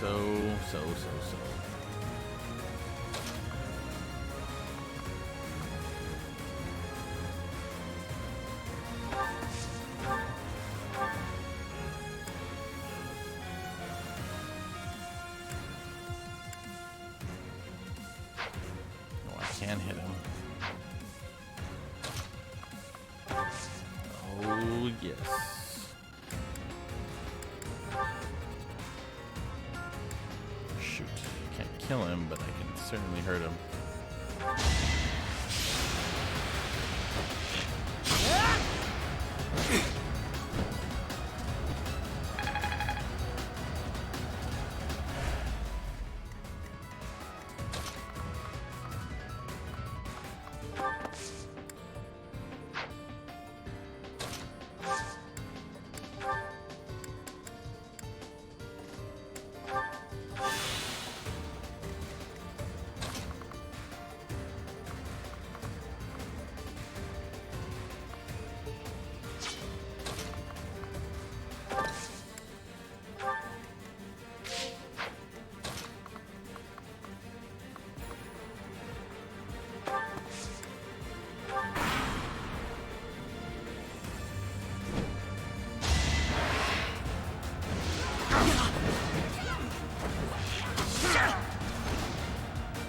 So. Can hit him. Oh, yes. Shoot. Can't kill him, but I can certainly hurt him.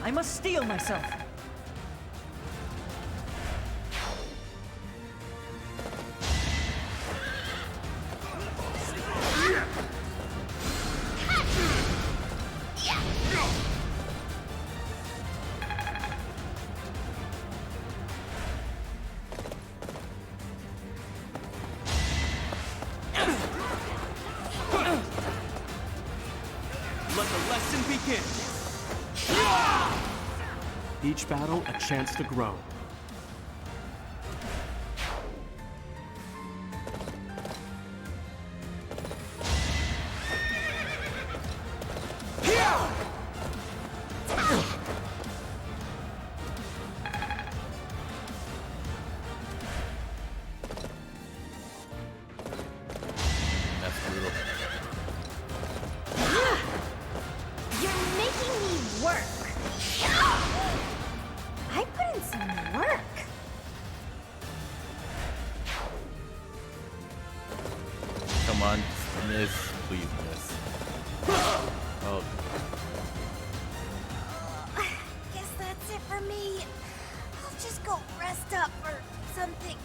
I must steel myself. Let the lesson begin. Each battle a chance to grow. That's brutal. You're making me work. I put in some work. Come on, miss. Please miss. Oh. Guess that's it for me. I'll just go rest up or something.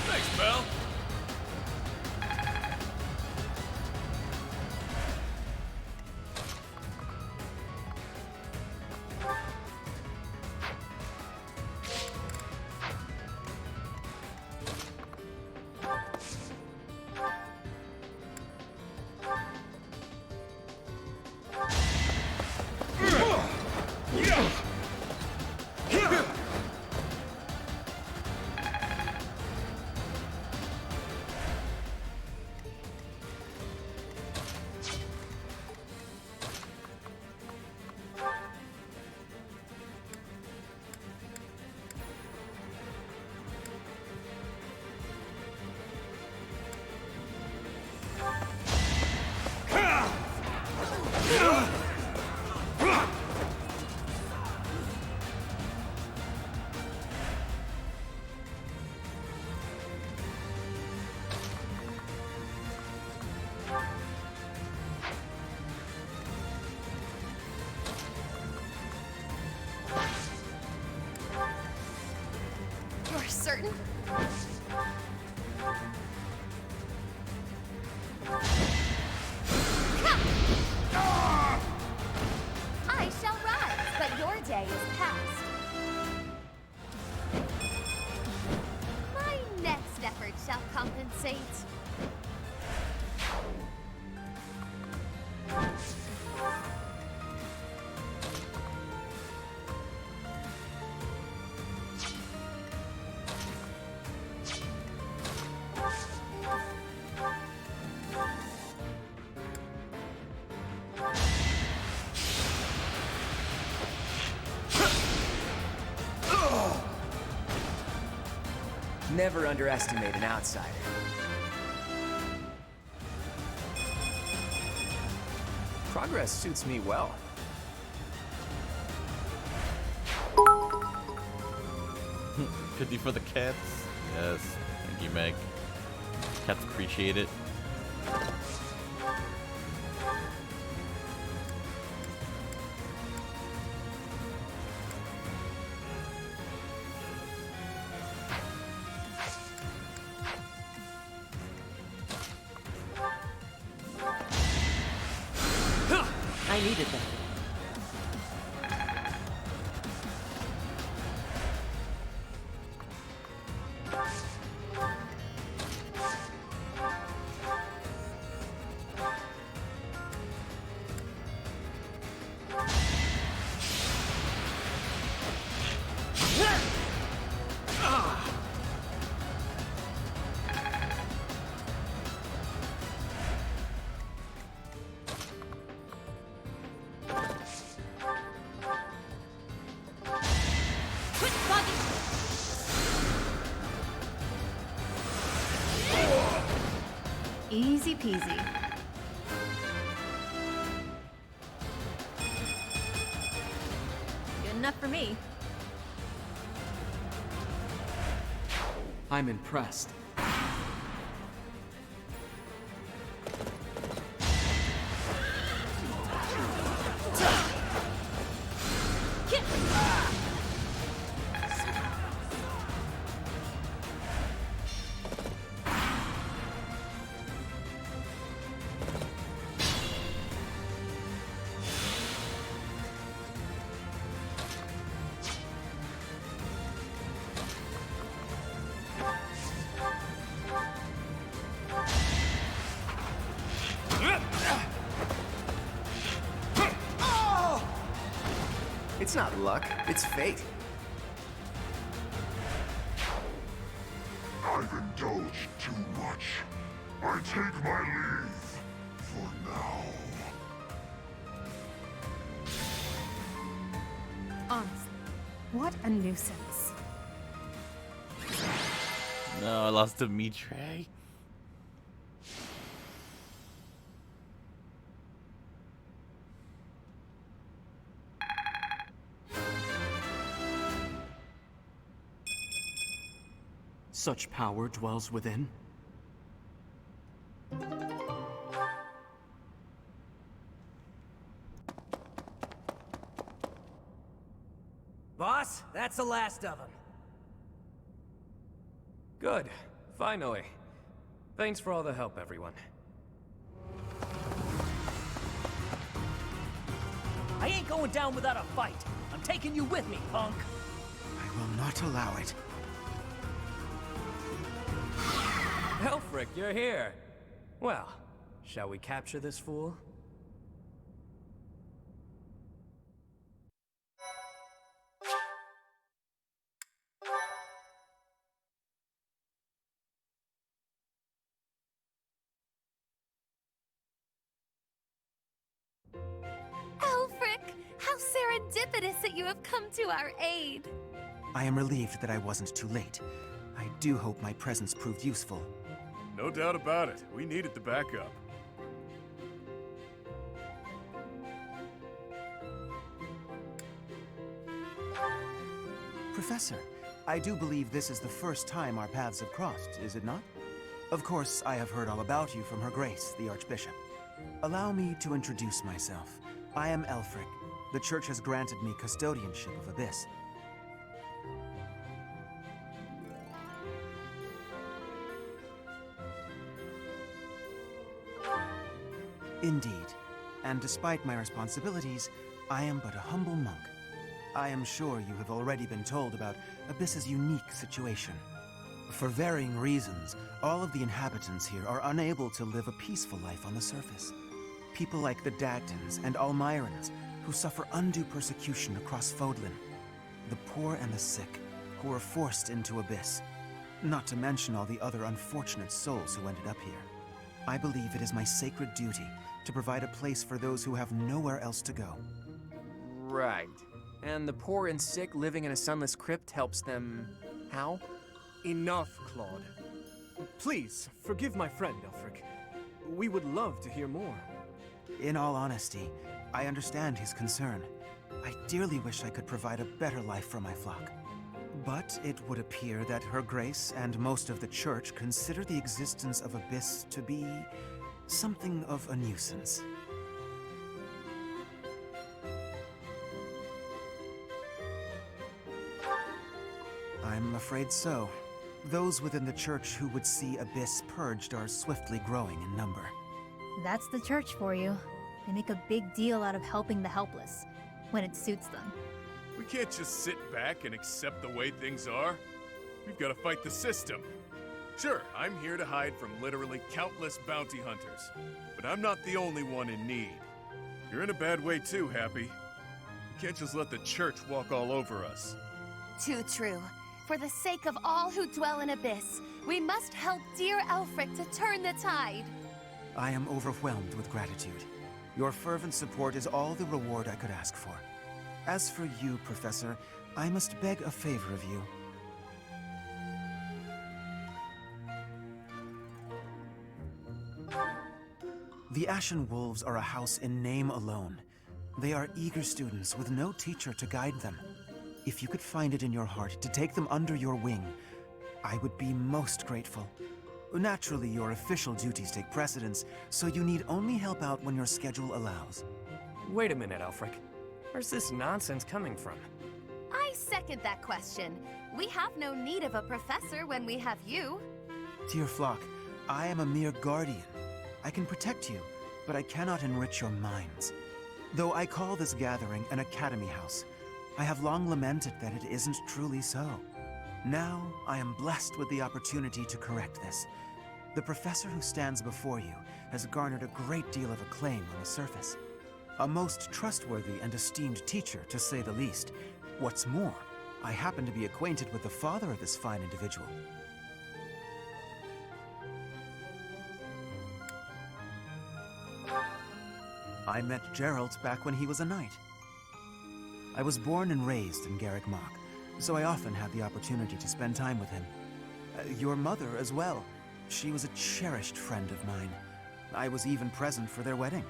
Thanks, pal. You're certain? I shall rise, but your day is past. My next effort shall compensate. Never underestimate an outsider. Progress suits me well. Pity for the cats. Yes. Thank you, Meg. Cats appreciate it. I needed that. Easy peasy. Good enough for me. I'm impressed. It's not luck, it's fate. I've indulged too much. I take my leave for now. Honestly, what a nuisance. No, I lost to Mitre. Such power dwells within. Boss, that's the last of them. Good. Finally. Thanks for all the help, everyone. I ain't going down without a fight. I'm taking you with me, punk. I will not allow it. Elfric, you're here. Well, shall we capture this fool? Alfric, how serendipitous that you have come to our aid. I am relieved that I wasn't too late. I do hope my presence proved useful. No doubt about it. We needed the backup. Professor, I do believe this is the first time our paths have crossed, is it not? Of course, I have heard all about you from Her Grace, the Archbishop. Allow me to introduce myself. I am Elfric. The Church has granted me custodianship of Abyss. Indeed. And despite my responsibilities, I am but a humble monk. I am sure you have already been told about Abyss's unique situation. For varying reasons, all of the inhabitants here are unable to live a peaceful life on the surface. People like the Dagtons and Almirans, who suffer undue persecution across Fodlan. The poor and the sick, who are forced into Abyss. Not to mention all the other unfortunate souls who ended up here. I believe it is my sacred duty to provide a place for those who have nowhere else to go. Right. And the poor and sick living in a sunless crypt helps them... how? Enough, Claude. Please, forgive my friend, Elfric. We would love to hear more. In all honesty, I understand his concern. I dearly wish I could provide a better life for my flock. But it would appear that Her Grace and most of the Church consider the existence of Abyss to be something of a nuisance. I'm afraid so. Those within the Church who would see Abyss purged are swiftly growing in number. That's the Church for you. They make a big deal out of helping the helpless, when it suits them. We can't just sit back and accept the way things are. We've got to fight the system. Sure, I'm here to hide from literally countless bounty hunters, but I'm not the only one in need. You're in a bad way too, Happy. You can't just let the Church walk all over us. Too true. For the sake of all who dwell in Abyss, we must help dear Elfric to turn the tide. I am overwhelmed with gratitude. Your fervent support is all the reward I could ask for. As for you, Professor, I must beg a favor of you. The Ashen Wolves are a house in name alone. They are eager students with no teacher to guide them. If you could find it in your heart to take them under your wing, I would be most grateful. Naturally, your official duties take precedence, so you need only help out when your schedule allows. Wait a minute, Elfric. Where's this nonsense coming from? I second that question. We have no need of a professor when we have you. Dear flock, I am a mere guardian. I can protect you, but I cannot enrich your minds. Though I call this gathering an academy house, I have long lamented that it isn't truly so. Now, I am blessed with the opportunity to correct this. The professor who stands before you has garnered a great deal of acclaim on the surface. A most trustworthy and esteemed teacher, to say the least. What's more, I happen to be acquainted with the father of this fine individual. I met Geralt back when he was a knight. I was born and raised in Garrick Mach, so I often had the opportunity to spend time with him. Your mother as well. She was a cherished friend of mine. I was even present for their wedding.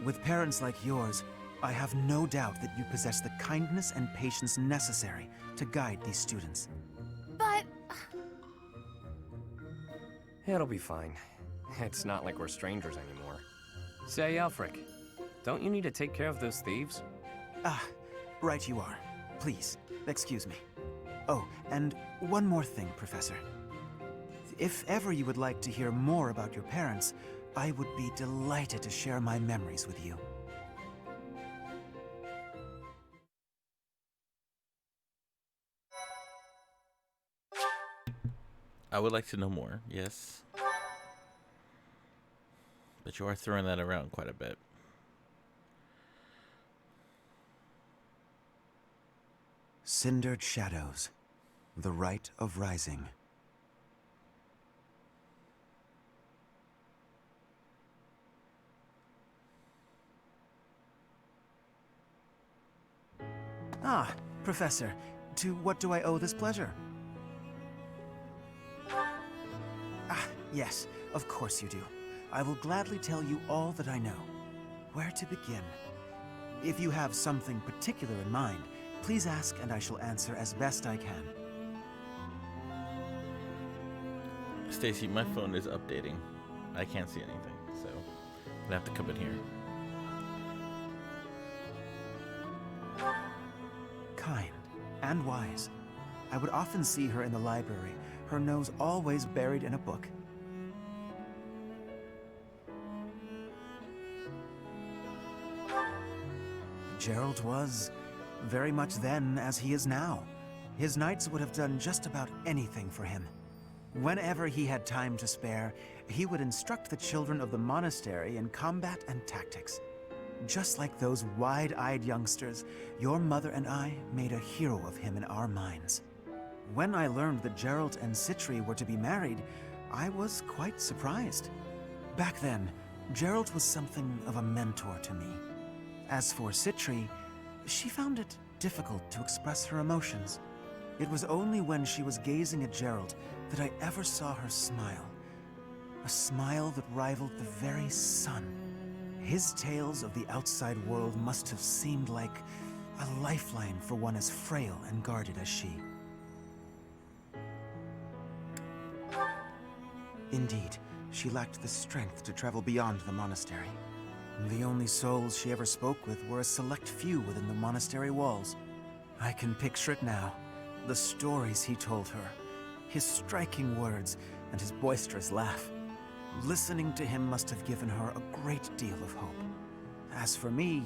With parents like yours, I have no doubt that you possess the kindness and patience necessary to guide these students. But... It'll be fine. It's not like we're strangers anymore. Say, Elfric, don't you need to take care of those thieves? Ah, right you are. Please, excuse me. Oh, and one more thing, Professor. If ever you would like to hear more about your parents, I would be delighted to share my memories with you. I would like to know more, yes. But you are throwing that around quite a bit. Cindered shadows, the rite of rising. Ah, Professor, to what do I owe this pleasure? Ah, yes, of course you do. I will gladly tell you all that I know. Where to begin? If you have something particular in mind, please ask and I shall answer as best I can. Stacy, my phone is updating. I can't see anything, so I'm gonna have to come in here. Kind and wise. I would often see her in the library, her nose always buried in a book. Gerald was very much then as he is now. His knights would have done just about anything for him. Whenever he had time to spare, he would instruct the children of the monastery in combat and tactics. Just like those wide-eyed youngsters, your mother and I made a hero of him in our minds. When I learned that Geralt and Citri were to be married, I was quite surprised. Back then, Geralt was something of a mentor to me. As for Citri, she found it difficult to express her emotions. It was only when she was gazing at Gerald that I ever saw her smile. A smile that rivaled the very sun. His tales of the outside world must have seemed like a lifeline for one as frail and guarded as she. Indeed, she lacked the strength to travel beyond the monastery. The only souls she ever spoke with were a select few within the monastery walls. I can picture it now. The stories he told her, his striking words, and his boisterous laugh. Listening to him must have given her a great deal of hope. As for me,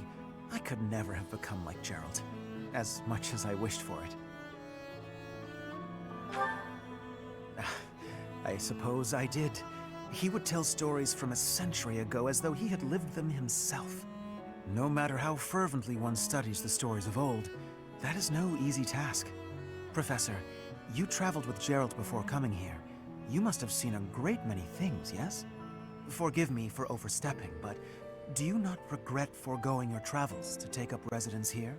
I could never have become like Gerald, as much as I wished for it. I suppose I did. He would tell stories from a century ago as though he had lived them himself. No matter how fervently one studies the stories of old, that is no easy task. Professor, you traveled with Gerald before coming here. You must have seen a great many things, yes? Forgive me for overstepping, but do you not regret foregoing your travels to take up residence here?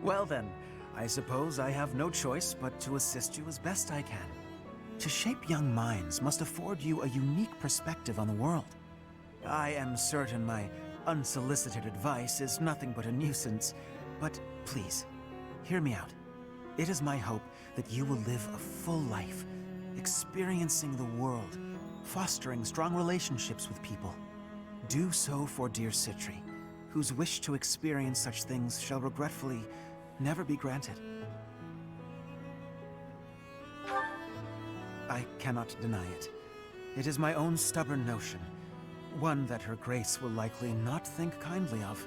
Well then, I suppose I have no choice but to assist you as best I can. To shape young minds must afford you a unique perspective on the world. I am certain my unsolicited advice is nothing but a nuisance, but please, hear me out. It is my hope that you will live a full life, experiencing the world, fostering strong relationships with people. Do so for dear Citri, whose wish to experience such things shall regretfully never be granted. I cannot deny it. It is my own stubborn notion, one that Her Grace will likely not think kindly of.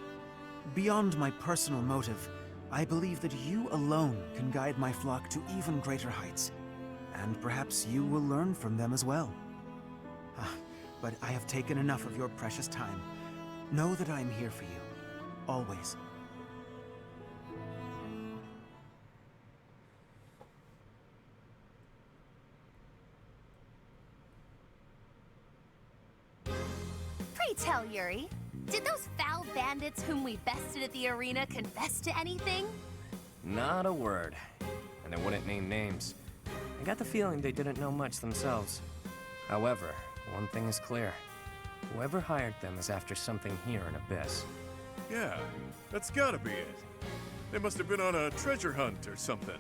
Beyond my personal motive, I believe that you alone can guide my flock to even greater heights, and perhaps you will learn from them as well. But I have taken enough of your precious time. Know that I am here for you, always. Pray tell, Yuri, did those foul bandits whom we bested at the arena confess to anything? Not a word. And they wouldn't name names. I got the feeling they didn't know much themselves. However, one thing is clear. Whoever hired them is after something here in Abyss. Yeah, that's gotta be it. They must have been on a treasure hunt or something.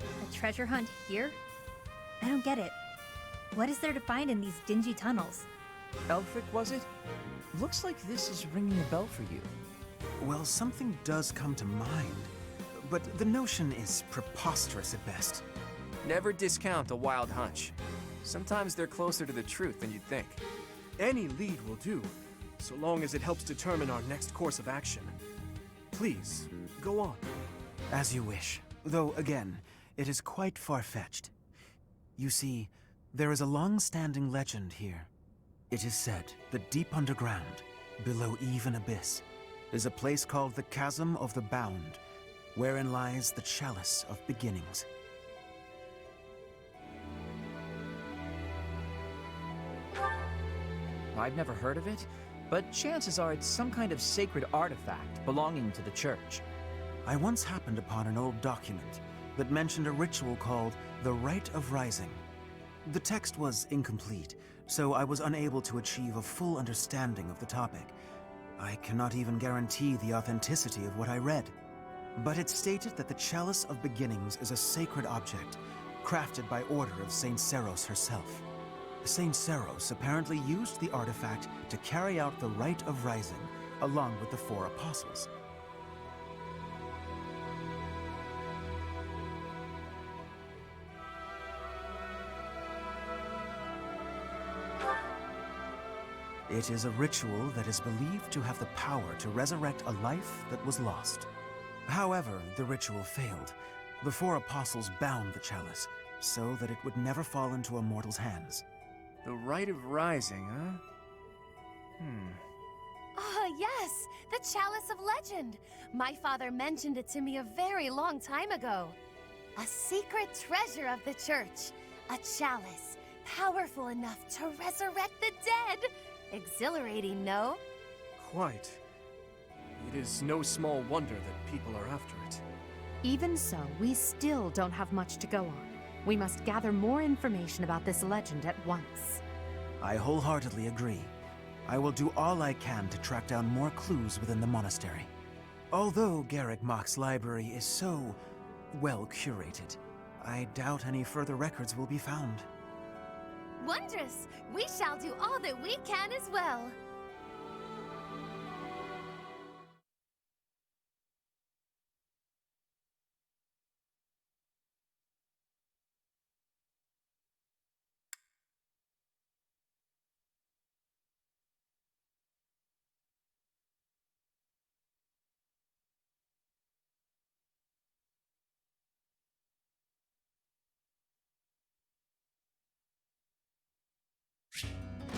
A treasure hunt here? I don't get it. What is there to find in these dingy tunnels? Elfric, was it? Looks like this is ringing a bell for you. Well, something does come to mind, but the notion is preposterous at best. Never discount a wild hunch. Sometimes they're closer to the truth than you'd think. Any lead will do, so long as it helps determine our next course of action. Please, go on. As you wish, though again, it is quite far-fetched. You see, there is a long-standing legend here. It is said that deep underground, below even Abyss, is a place called the Chasm of the Bound, wherein lies the Chalice of Beginnings. I've never heard of it, but chances are it's some kind of sacred artifact belonging to the church. I once happened upon an old document that mentioned a ritual called the Rite of Rising. The text was incomplete, so I was unable to achieve a full understanding of the topic. I cannot even guarantee the authenticity of what I read. But it stated that the Chalice of Beginnings is a sacred object, crafted by order of Saint Seros herself. Saint Seros apparently used the artifact to carry out the Rite of Rising, along with the 4 apostles. It is a ritual that is believed to have the power to resurrect a life that was lost. However, the ritual failed. The 4 apostles bound the chalice, so that it would never fall into a mortal's hands. The Rite of Rising, huh? Oh, yes, the Chalice of Legend. My father mentioned it to me a very long time ago. A secret treasure of the church. A chalice powerful enough to resurrect the dead. Exhilarating, no? Quite. It is no small wonder that people are after it. Even so, we still don't have much to go on. We must gather more information about this legend at once. I wholeheartedly agree. I will do all I can to track down more clues within the monastery. Although Garrick Mach's library is so well curated, I doubt any further records will be found. Wondrous! We shall do all that we can as well.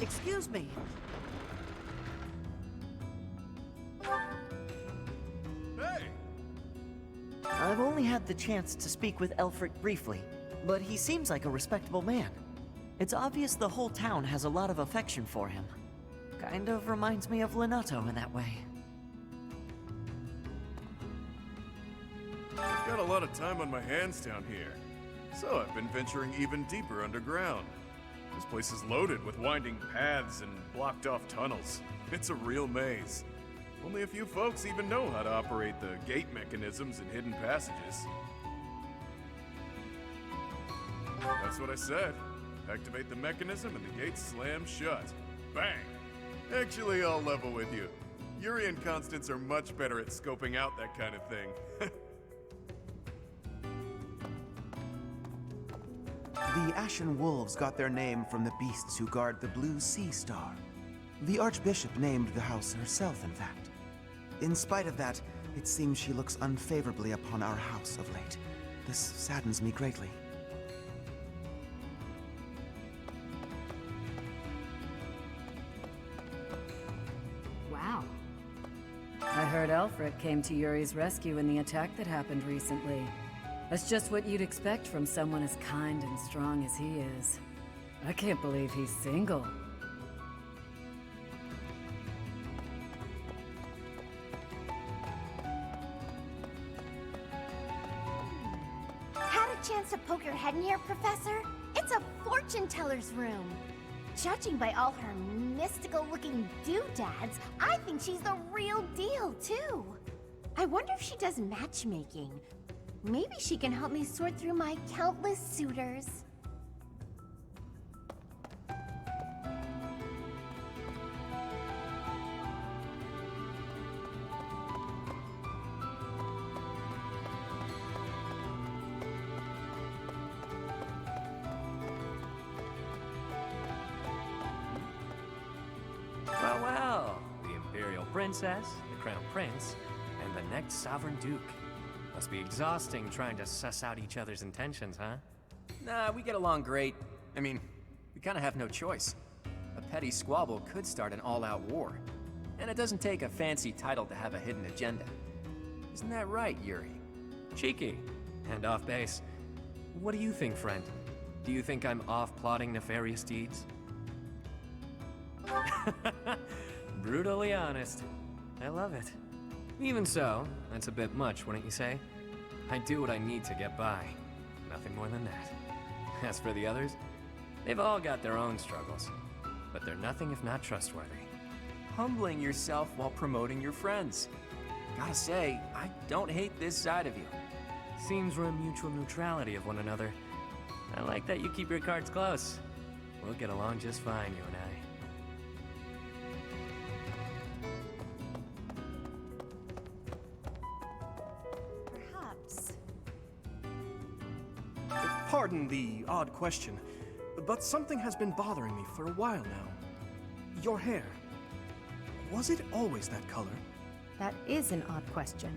Excuse me. Hey! I've only had the chance to speak with Elfric briefly, but he seems like a respectable man. It's obvious the whole town has a lot of affection for him. Kind of reminds me of Lenato in that way. I've got a lot of time on my hands down here, so I've been venturing even deeper underground. This place is loaded with winding paths and blocked-off tunnels. It's a real maze. Only a few folks even know how to operate the gate mechanisms and hidden passages. That's what I said. Activate the mechanism and the gates slam shut. Bang! Actually, I'll level with you. Yuri and Constance are much better at scoping out that kind of thing. The Ashen Wolves got their name from the beasts who guard the Blue Sea Star. The Archbishop named the house herself, in fact. In spite of that, it seems she looks unfavorably upon our house of late. This saddens me greatly. Wow. I heard Elfric came to Yuri's rescue in the attack that happened recently. That's just what you'd expect from someone as kind and strong as he is. I can't believe he's single. Had a chance to poke your head in here, Professor? It's a fortune teller's room. Judging by all her mystical-looking doodads, I think she's the real deal, too. I wonder if she does matchmaking. Maybe she can help me sort through my countless suitors. Well, well, the Imperial Princess, the Crown Prince, and the next Sovereign Duke. Must be exhausting trying to suss out each other's intentions, huh? Nah, we get along great. I mean, we kinda have no choice. A petty squabble could start an all-out war. And it doesn't take a fancy title to have a hidden agenda. Isn't that right, Yuri? Cheeky. And off base. What do you think, friend? Do you think I'm off plotting nefarious deeds? Brutally honest. I love it. Even so, that's a bit much, wouldn't you say? I do what I need to get by. Nothing more than that. As for the others, they've all got their own struggles. But they're nothing if not trustworthy. Humbling yourself while promoting your friends. Gotta say, I don't hate this side of you. Seems we're in mutual neutrality of one another. I like that you keep your cards close. We'll get along just fine, you and I. Pardon the odd question, but something has been bothering me for a while now. Your hair. Was it always that color? That is an odd question.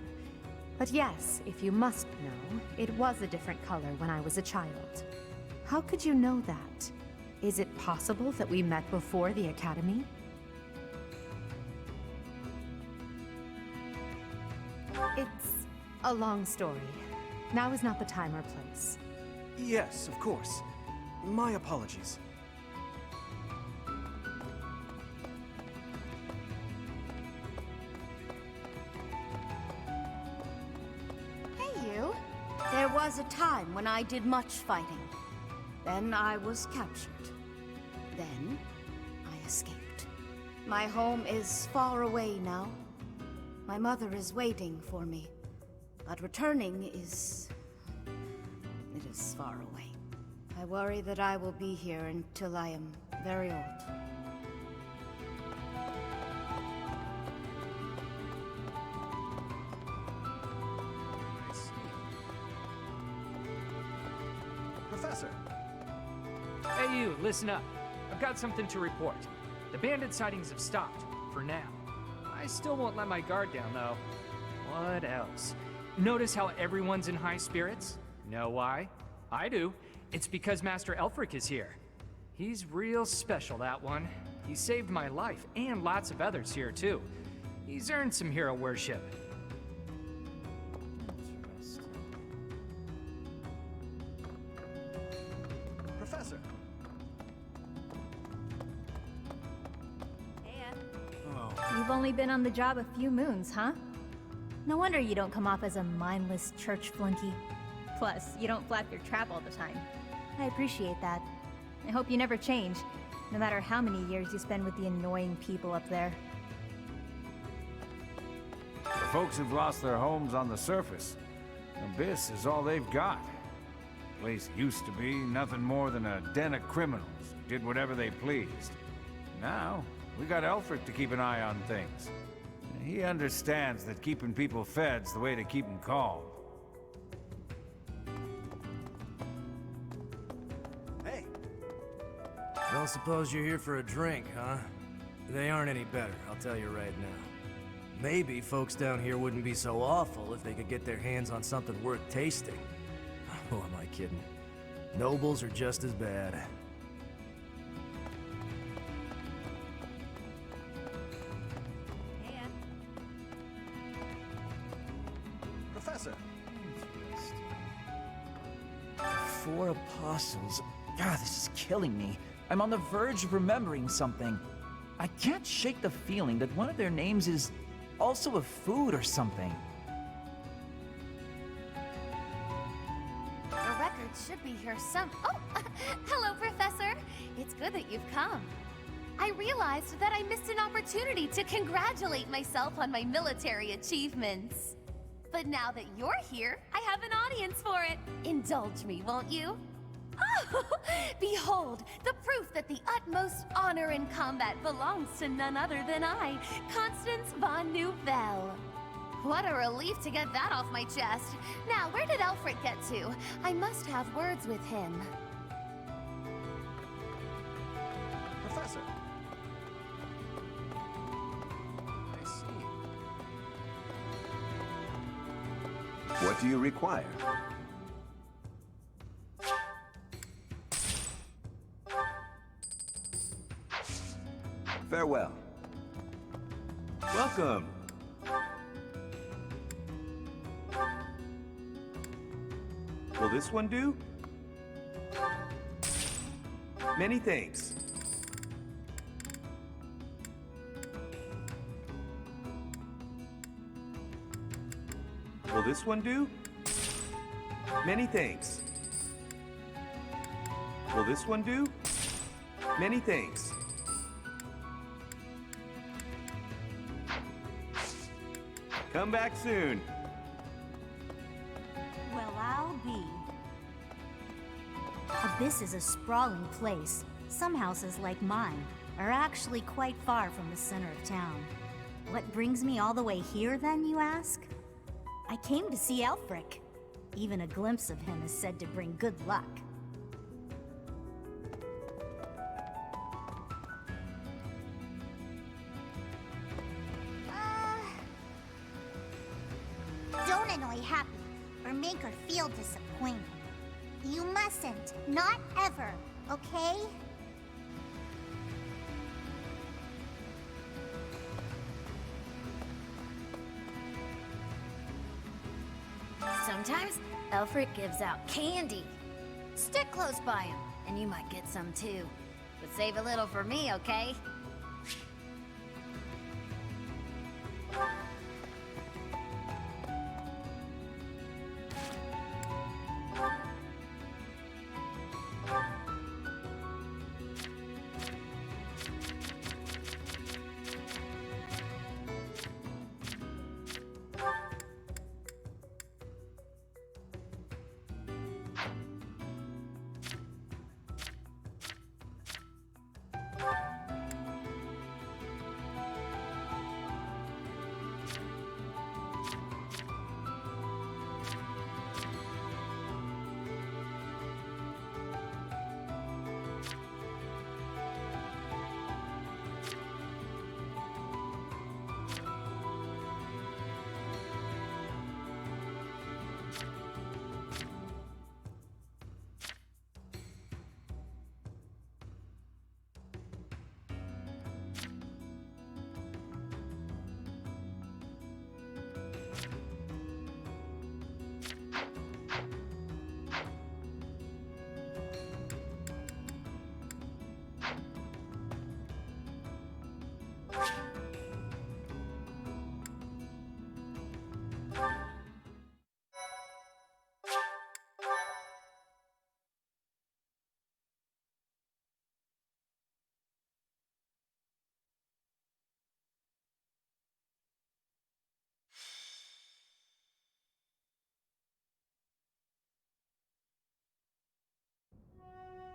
But yes, if you must know, it was a different color when I was a child. How could you know that? Is it possible that we met before the academy? It's a long story. Now is not the time or place. Yes, of course. My apologies. was a time when I did much fighting. Then I was captured. Then I escaped. My home is far away now. My mother is waiting for me. But returning is... it is far away. I worry that I will be here until I am very old. Professor! Hey you, listen up. I've got something to report. The bandit sightings have stopped, for now. I still won't let my guard down, though. What else? Notice how everyone's in high spirits? Know why? I do. It's because Master Elfric is here. He's real special, that one. He saved my life, and lots of others here, too. He's earned some hero worship. Professor! You've only been on the job a few moons, huh? No wonder you don't come off as a mindless church flunky. Plus, you don't flap your trap all the time. I appreciate that. I hope you never change, no matter how many years you spend with the annoying people up there. The folks have lost their homes on the surface. Abyss is all they've got. The place used to be nothing more than a den of criminals who did whatever they pleased. Now, we got Elfric to keep an eye on things. He understands that keeping people fed's the way to keep them calm. Hey! Don't suppose you're here for a drink, huh? They aren't any better, I'll tell you right now. Maybe folks down here wouldn't be so awful if they could get their hands on something worth tasting. Who am I kidding? Nobles are just as bad. Professor! 4 apostles. God, this is killing me. I'm on the verge of remembering something. I can't shake the feeling that one of their names is also a food or something. The records should be here some... Oh! Hello, Professor! It's good that you've come. I realized that I missed an opportunity to congratulate myself on my military achievements. But now that you're here, I have an audience for it. Indulge me, won't you? Oh, behold, the proof that the utmost honor in combat belongs to none other than I, Constance von Nouvelle. What a relief to get that off my chest. Now, where did Elfric get to? I must have words with him. Professor! I see. What do you require? Farewell. Welcome. Will this one do? Many thanks. Will this one do? Many thanks. Will this one do? Many thanks. Come back soon. Well, I'll be. Abyss is a sprawling place. Some houses, like mine, are actually quite far from the center of town. What brings me all the way here, then, you ask? I came to see Elfric. Even a glimpse of him is said to bring good luck. Don't annoy Happy, or make her feel disappointed. You mustn't. Not ever, okay? Sometimes Elfric gives out candy. Stick close by him, and you might get some too. But save a little for me, okay?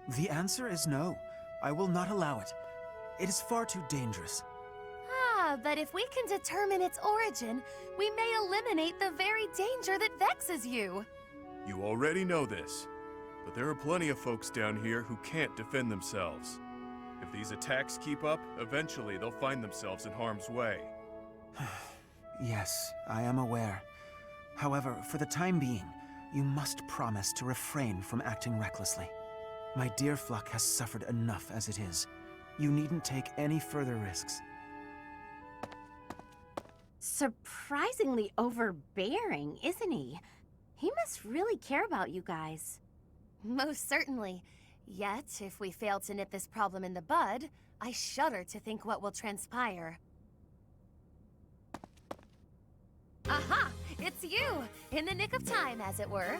The answer is no. I will not allow it. It is far too dangerous. Ah, but if we can determine its origin, we may eliminate the very danger that vexes you. You already know this, but there are plenty of folks down here who can't defend themselves. If these attacks keep up, eventually they'll find themselves in harm's way. Yes, I am aware. However, for the time being, you must promise to refrain from acting recklessly. My dear Fluck has suffered enough as it is. You needn't take any further risks. Surprisingly overbearing, isn't he? He must really care about you guys. Most certainly. Yet, if we fail to nip this problem in the bud, I shudder to think what will transpire. Aha! It's you! In the nick of time, as it were.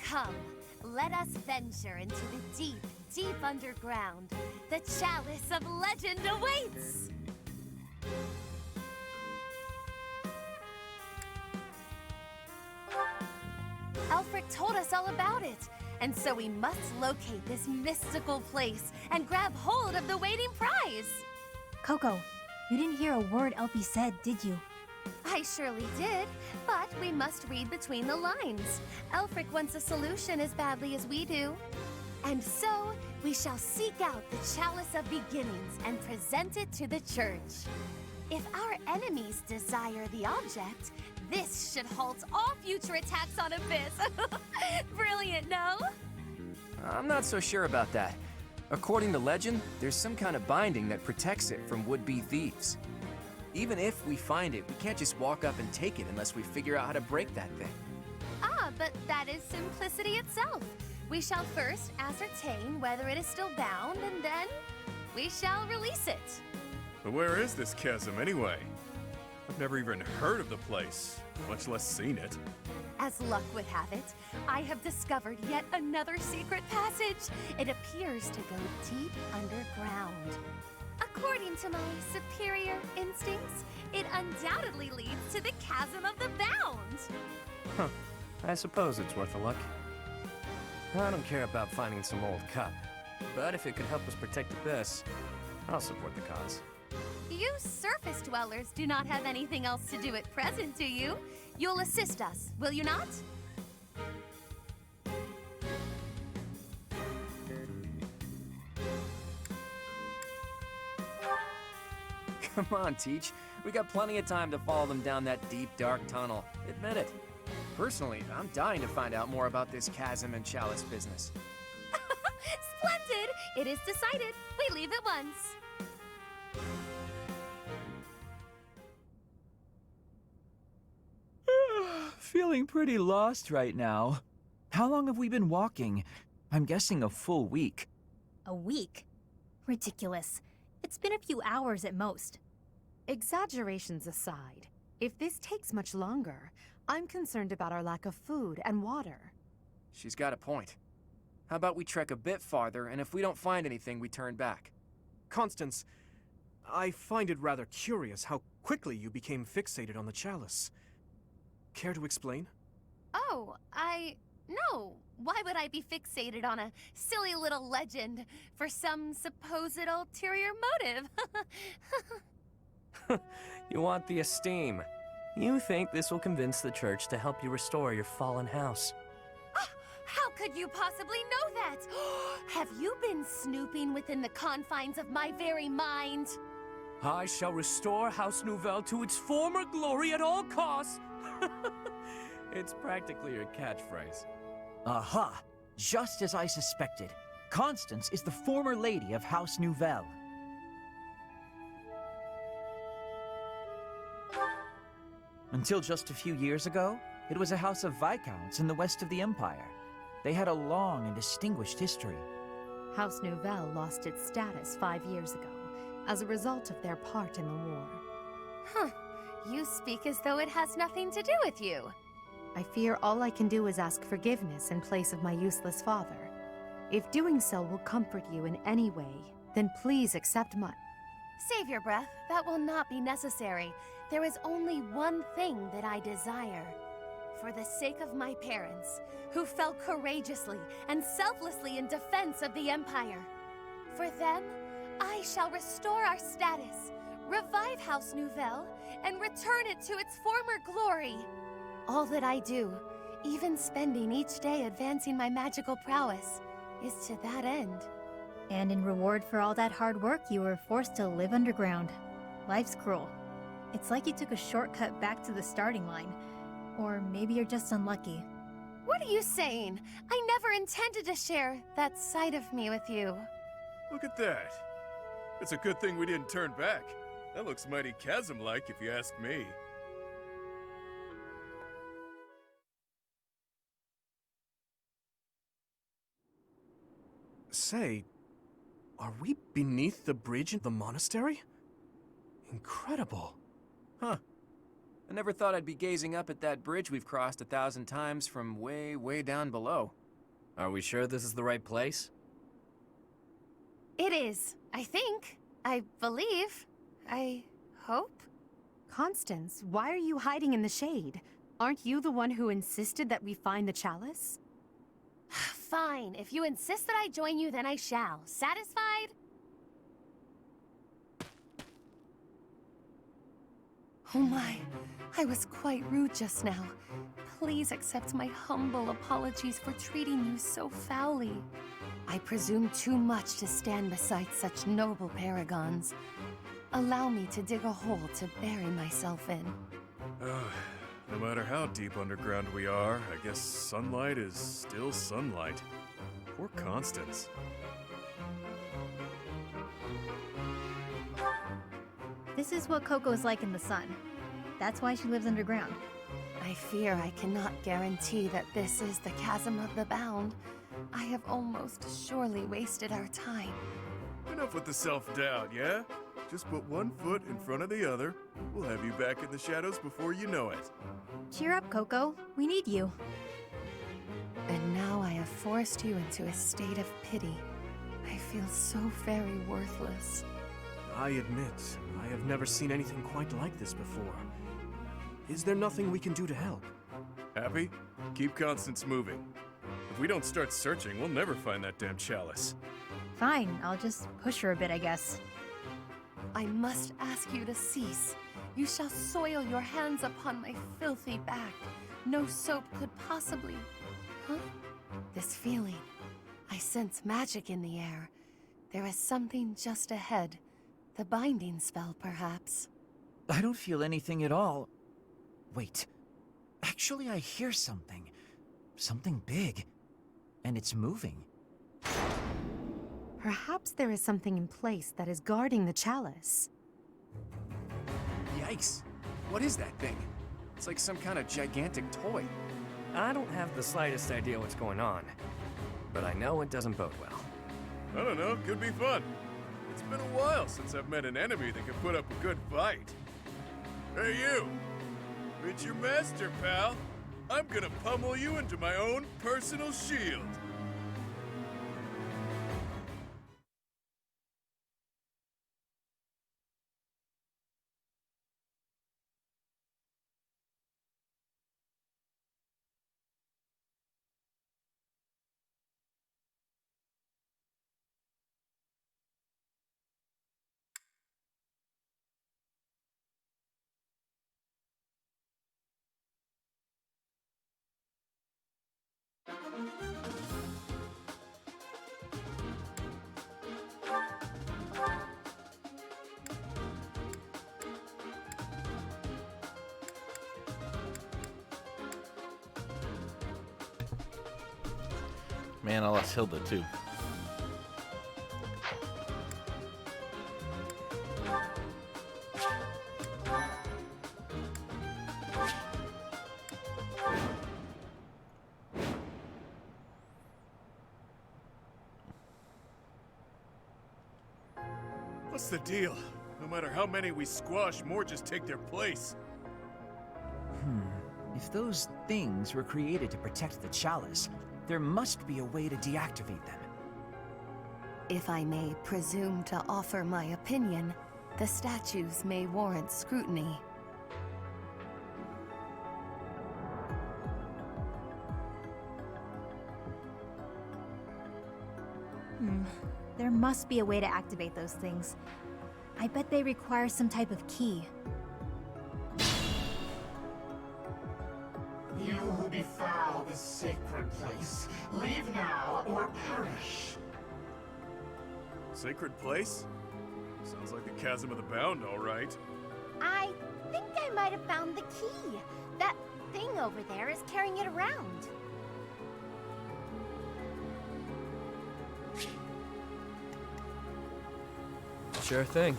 Come, let us venture into the deep, deep underground. The chalice of legend awaits! Alfred told us all about it, and so we must locate this mystical place and grab hold of the waiting prize! Coco, you didn't hear a word Elfie said, did you? I surely did, but we must read between the lines. Elfric wants a solution as badly as we do. And so, we shall seek out the Chalice of Beginnings and present it to the church. If our enemies desire the object, this should halt all future attacks on Abyss. Brilliant, no? I'm not so sure about that. According to legend, there's some kind of binding that protects it from would-be thieves. Even if we find it, we can't just walk up and take it unless we figure out how to break that thing. Ah, but that is simplicity itself. We shall first ascertain whether it is still bound, and then we shall release it. But where is this chasm anyway? I've never even heard of the place, much less seen it. As luck would have it, I have discovered yet another secret passage. It appears to go deep underground. According to my superior instincts, it undoubtedly leads to the Chasm of the Bound. Huh. I suppose it's worth a look. I don't care about finding some old cup, but if it could help us protect Abyss, I'll support the cause. You surface dwellers do not have anything else to do at present, do you? You'll assist us, will you not? Come on, Teach. We got plenty of time to follow them down that deep, dark tunnel. Admit it. Personally, I'm dying to find out more about this chasm and chalice business. Splendid! It is decided. We leave at once. Feeling pretty lost right now. How long have we been walking? I'm guessing a full week. A week? Ridiculous. It's been a few hours at most. Exaggerations aside, if this takes much longer, I'm concerned about our lack of food and water. She's got a point. How about we trek a bit farther, and if we don't find anything, we turn back? Constance, I find it rather curious how quickly you became fixated on the chalice. Care to explain? Oh, no. Why would I be fixated on a silly little legend for some supposed ulterior motive? You want the esteem. You think this will convince the church to help you restore your fallen house. How could you possibly know that? Have you been snooping within the confines of my very mind? I shall restore House Nouvelle to its former glory at all costs. It's practically your catchphrase. Aha! Just as I suspected. Constance is the former lady of House Nouvelle. Until just a few years ago, it was a house of Viscounts in the west of the Empire. They had a long and distinguished history. House Nouvelle lost its status 5 years ago, as a result of their part in the war. Huh. You speak as though it has nothing to do with you. I fear all I can do is ask forgiveness in place of my useless father. If doing so will comfort you in any way, then please accept my... Save your breath. That will not be necessary. There is only one thing that I desire. For the sake of my parents, who fell courageously and selflessly in defense of the Empire. For them, I shall restore our status, revive House Nouvelle, and return it to its former glory. All that I do, even spending each day advancing my magical prowess, is to that end. And in reward for all that hard work, you were forced to live underground. Life's cruel. It's like you took a shortcut back to the starting line. Or maybe you're just unlucky. What are you saying? I never intended to share that side of me with you. Look at that. It's a good thing we didn't turn back. That looks mighty chasm-like if you ask me. Say, are we beneath the bridge in the monastery? Incredible. Huh. I never thought I'd be gazing up at that bridge we've crossed 1,000 times from way, way down below. Are we sure this is the right place? It is, I think. I believe. I hope. Constance, why are you hiding in the shade? Aren't you the one who insisted that we find the chalice? Fine. If you insist that I join you, then I shall. Satisfied? Oh my. I was quite rude just now. Please accept my humble apologies for treating you so foully. I presume too much to stand beside such noble paragons. Allow me to dig a hole to bury myself in. No matter how deep underground we are, I guess sunlight is still sunlight. Poor Constance. This is what Coco's like in the sun. That's why she lives underground. I fear I cannot guarantee that this is the chasm of the bound. I have almost surely wasted our time. Enough with the self-doubt, yeah? Just put one foot in front of the other. We'll have you back in the shadows before you know it. Cheer up, Coco. We need you. And now I have forced you into a state of pity. I feel so very worthless. I admit, I have never seen anything quite like this before. Is there nothing we can do to help? Happy? Keep Constance moving. If we don't start searching, we'll never find that damn chalice. Fine, I'll just push her a bit, I guess. I must ask you to cease. You shall soil your hands upon my filthy back. No soap could possibly... Huh? This feeling. I sense magic in the air. There is something just ahead. The binding spell, perhaps. I don't feel anything at all. Wait. Actually, I hear something. Something big. And it's moving. Perhaps there is something in place that is guarding the chalice. Yikes. What is that thing? It's like some kind of gigantic toy. I don't have the slightest idea what's going on, but I know it doesn't bode well. I don't know, could be fun. It's been a while since I've met an enemy that can put up a good fight. Hey you! Meet your master, pal. I'm gonna pummel you into my own personal shield. Man, I lost Hilda too. What's the deal? No matter how many we squash, more just take their place. If those things were created to protect the chalice, there must be a way to deactivate them. If I may presume to offer my opinion, the statues may warrant scrutiny. There must be a way to activate those things. I bet they require some type of key. You who befoul this sacred place, leave now or perish. Sacred place? Sounds like the Chasm of the Bound, all right. I think I might have found the key. That thing over there is carrying it around. Sure thing.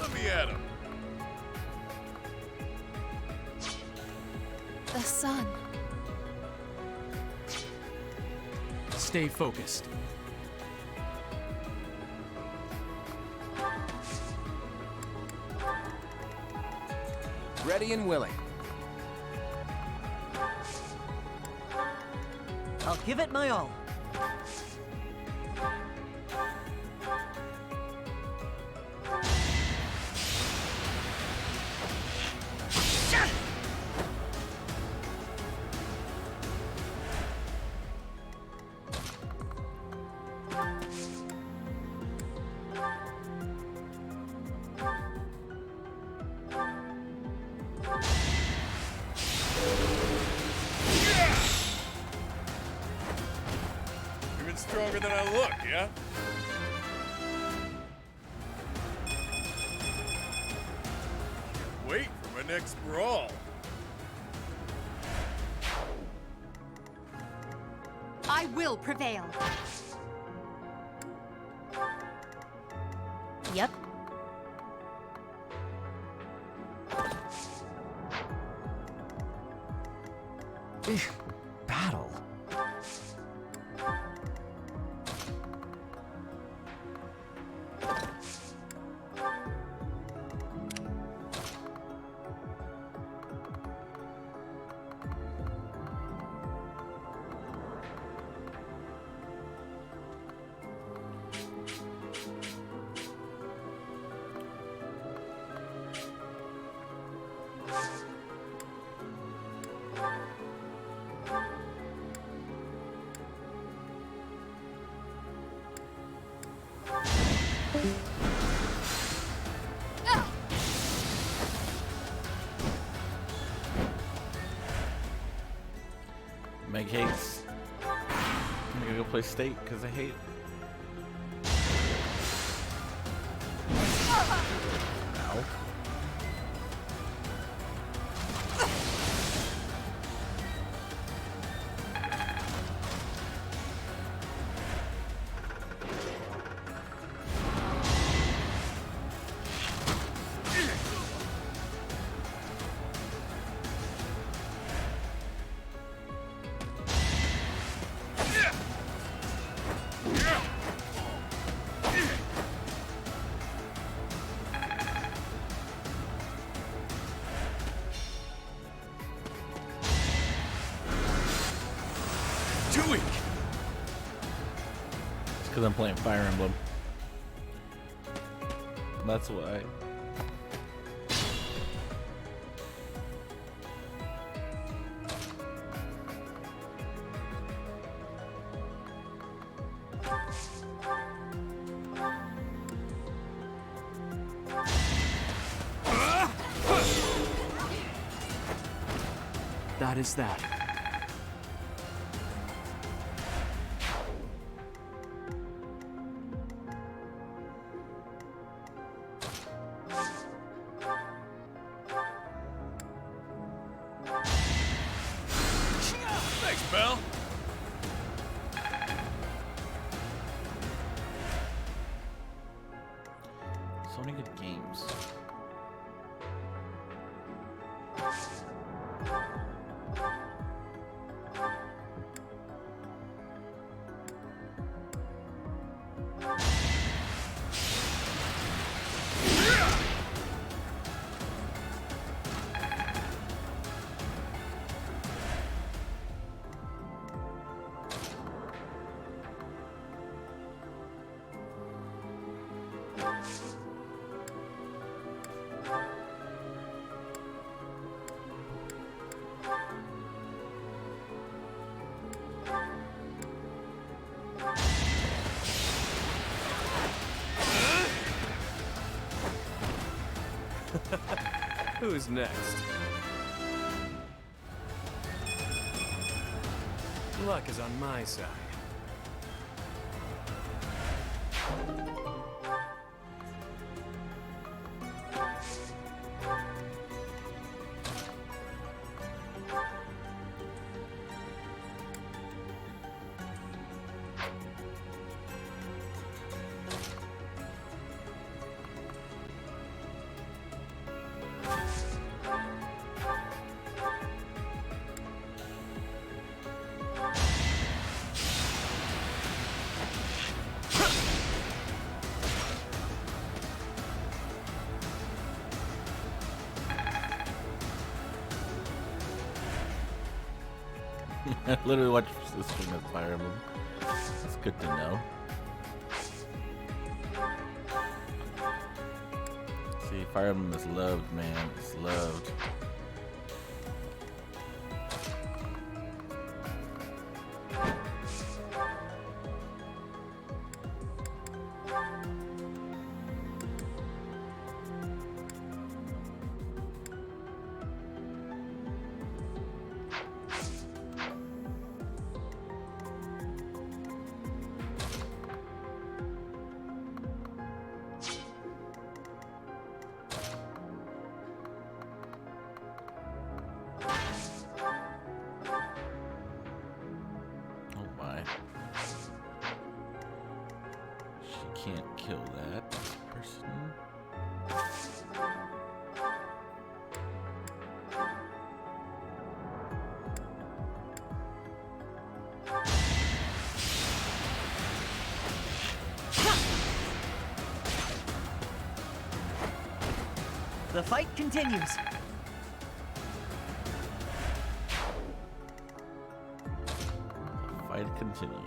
Let me at him. The sun. Stay focused. Ready and willing. I'll give it my all. Even stronger than I look, yeah? Can't wait for my next brawl. I will prevail. Yep. Battle. Meg hates. I'm gonna go play State because I hate. Ow. Too weak. It's because I'm playing Fire Emblem. That's why. That is that. Thanks, pal. So many good games. Who's next? Luck is on my side. I literally watched this stream of Fire Emblem. That's good to know. See, Fire Emblem is loved, man. It's loved. Can't kill that person. The fight continues. The fight continues.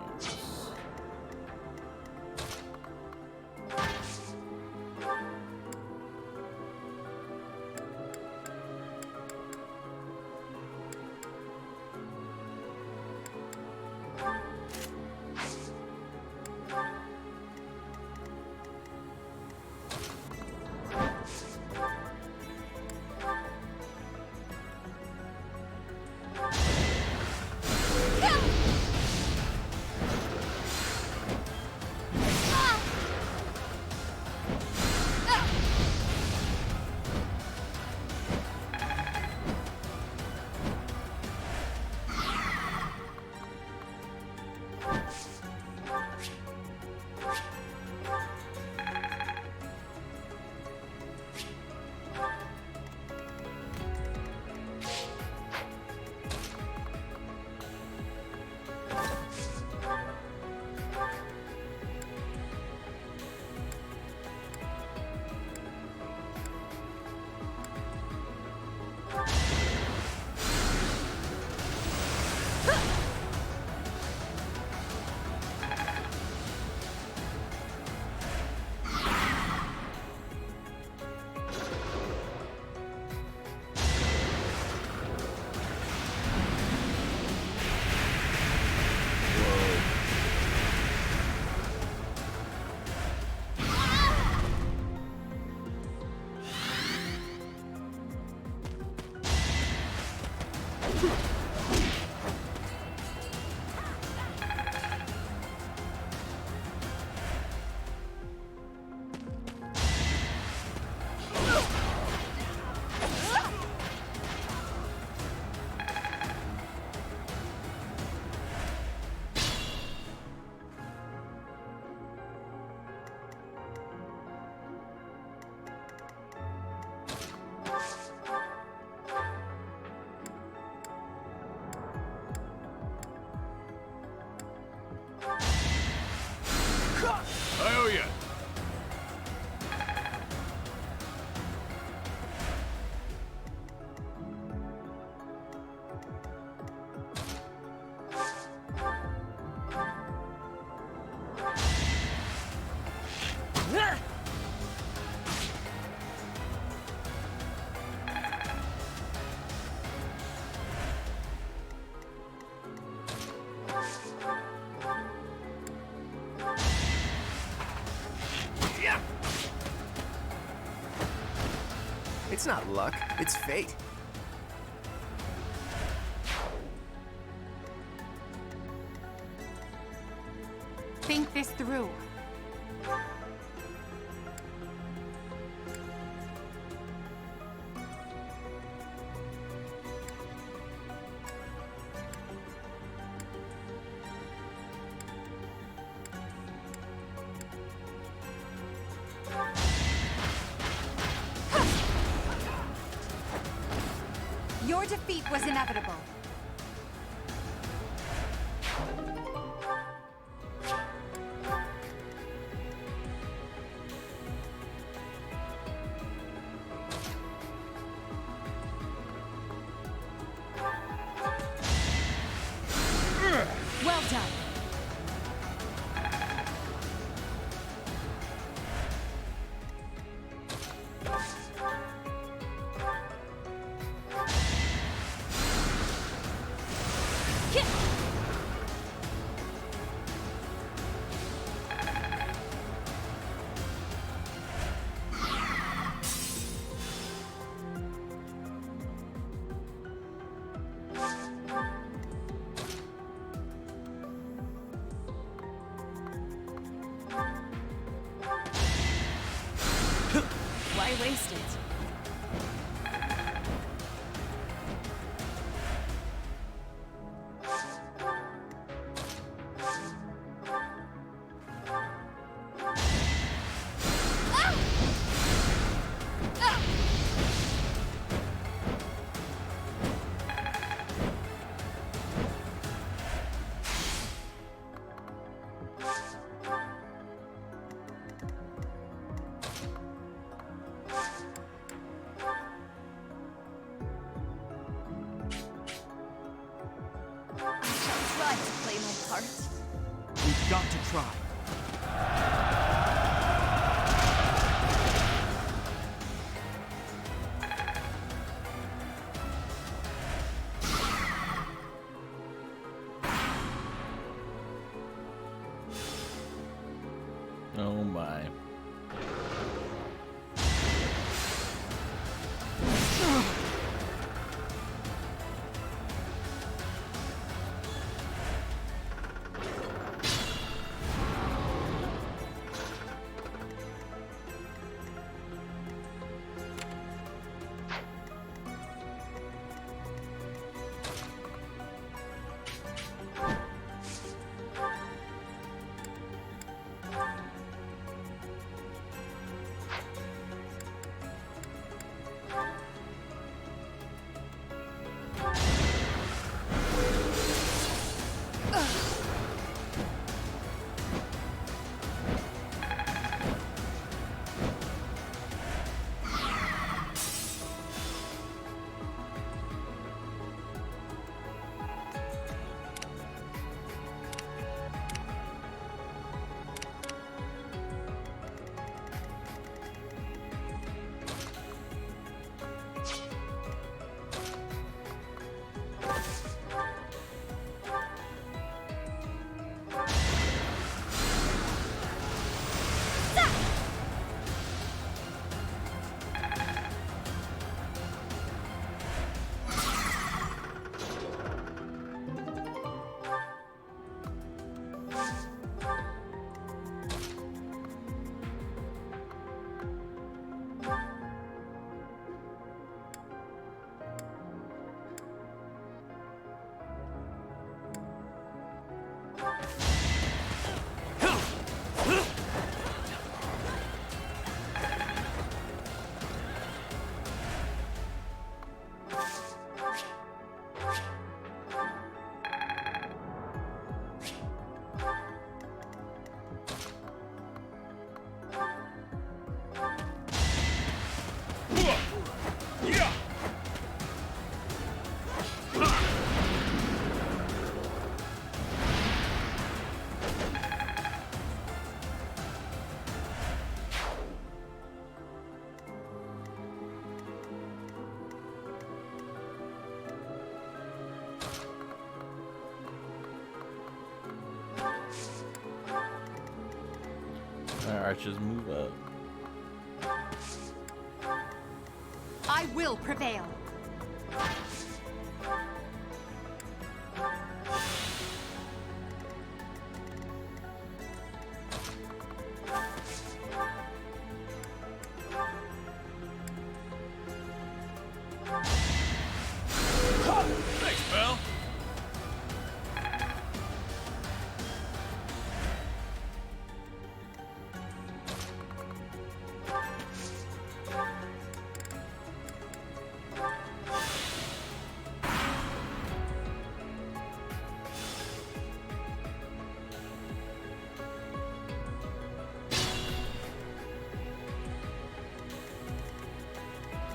It's not luck, it's fate. Think this through. Your defeat was inevitable. Well done. Why waste it? Try to play my part. We've got to try. Oh my. Our archers move up. I will prevail. Thanks, pal.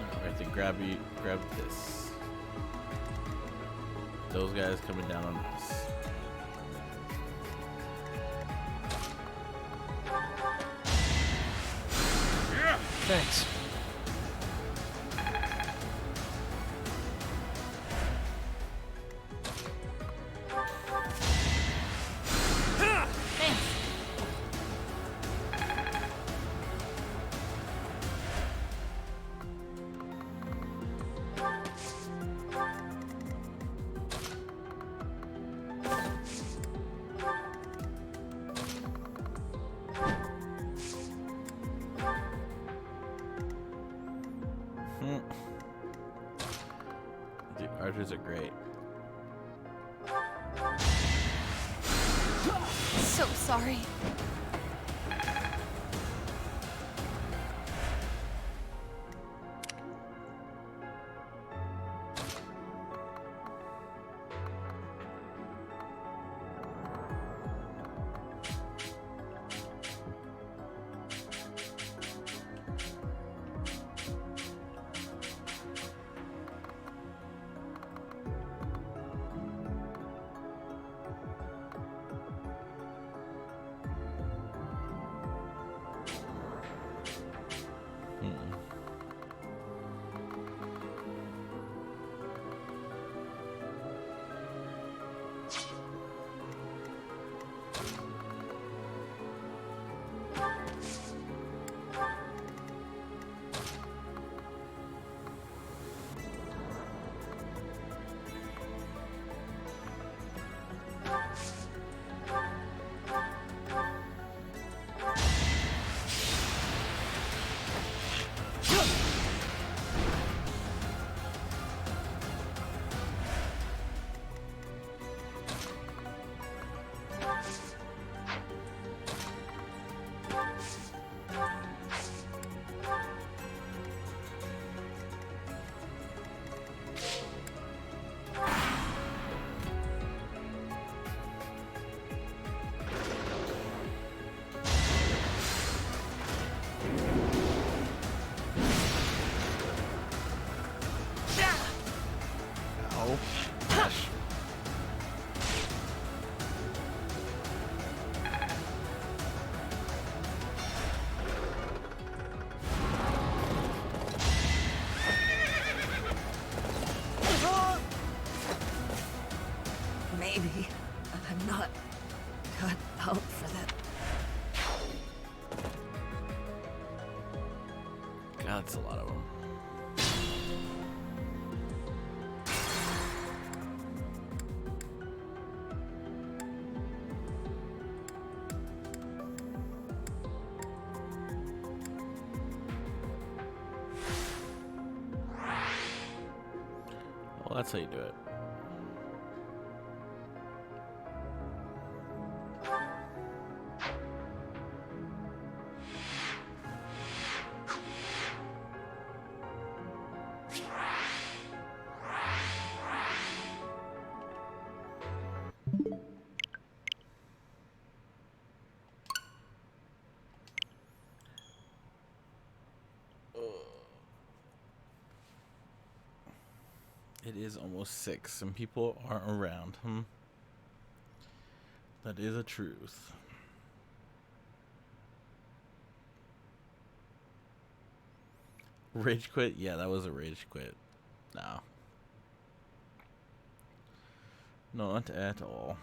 I have to grab this. Those guys coming down on us. Thanks. Dude, archers are great. So sorry. Maybe I'm not cut out for that. God, it's a lot of them. Well, that's how you do it. It is almost 6 and people aren't around. That is a truth. Rage quit? Yeah, that was a rage quit. No. Not at all.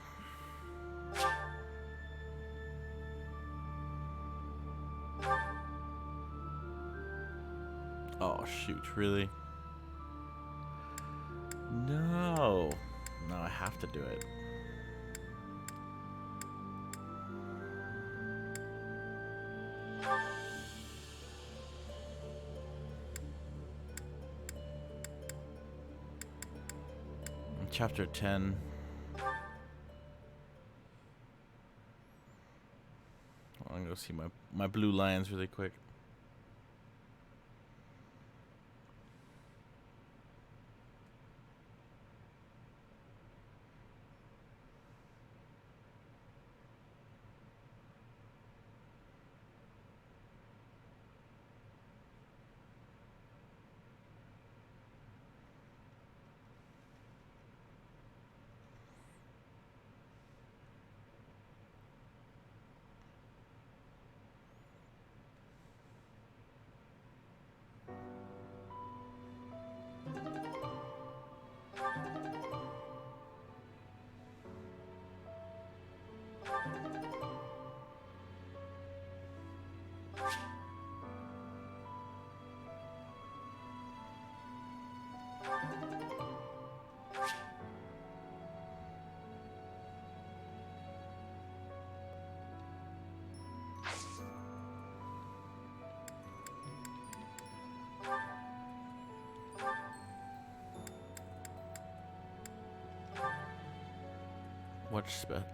Oh shoot, really? Oh, now I have to do it. Chapter 10. I'm gonna go see my blue lions really quick.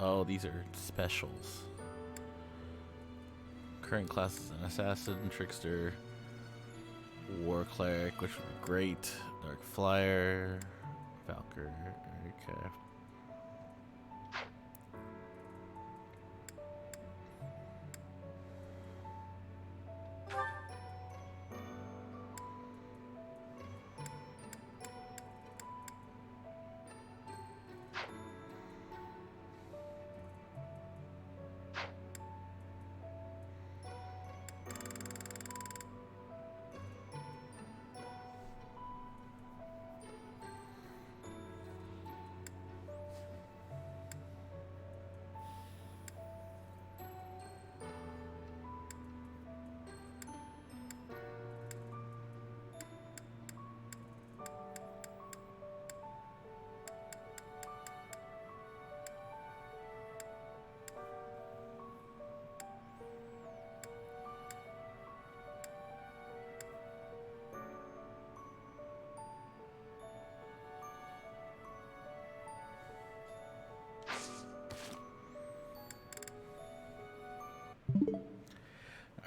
Oh, these are specials. Current class is an assassin, trickster, war cleric, which would be great. Dark flyer, Valkyr. Okay.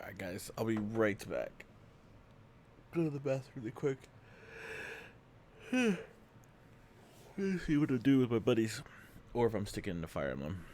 Alright guys, I'll be right back. Go to the bathroom really quick. Let's see what to do with my buddies. Or if I'm sticking to Fire Emblem.